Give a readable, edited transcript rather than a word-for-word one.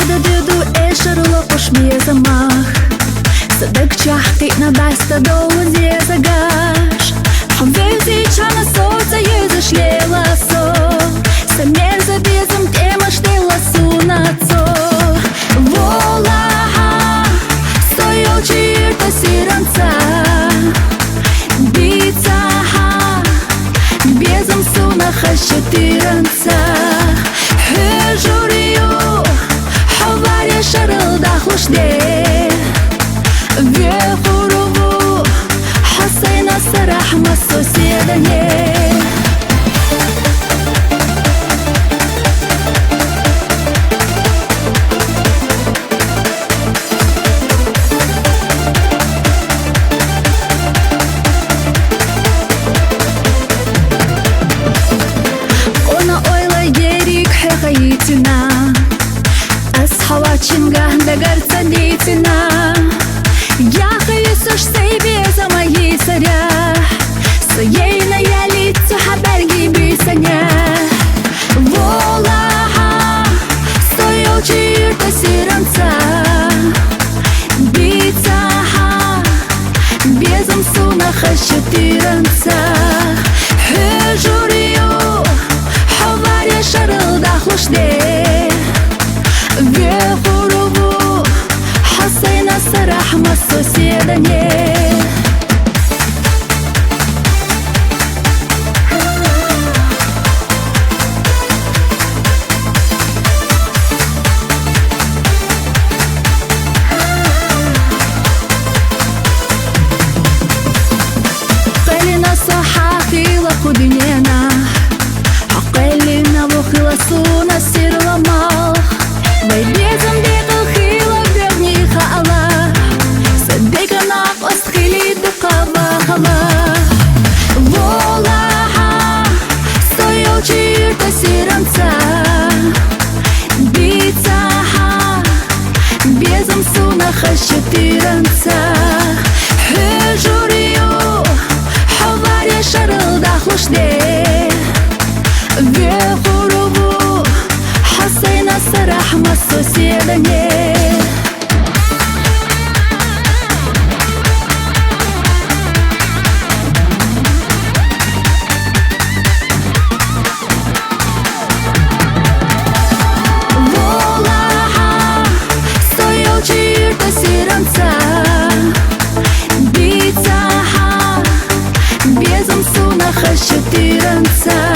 de dödu eșerul opuș mie zamach să dăc ceahti na basta două zie zagaș Vezi čana soca jeze šljela so Sa merze bezom tema štela sunaco Volaha Stojo čirta siranca Bicaha Bezom sunaha šetiranca Hüžuriyu Havarja šarıl dahlušde Vjehuruvu حسينا سرح مصو سيدني Ona oyla yerik حقيتنا أصحى чинга догарца дитина Я хаюсуш сейбеза мои царя Соейна я лицу хабарги бисаня Волаха Стоял чирта сиранца Бицаха Безом сунаха шетиранца Хюжурию Хаваря шарыл дахлушде Вехурову حسينا سرح مصو سيدني قلنا صحاخي لقدنينا حقلنا وخلصونا السر ومال ويبيزم ديق الخيلة بيغنيخ الله صدقنا أسخلي دقابة خلا Волаха Стоял чирта сиранца Бицаха Безом сунаха шетиранца Hüжурию Havarja шарыл дахлушде Вехурову حسينا سرح مصو سيدني Чирта сиранца Бицаха Безом сунаха шетиранца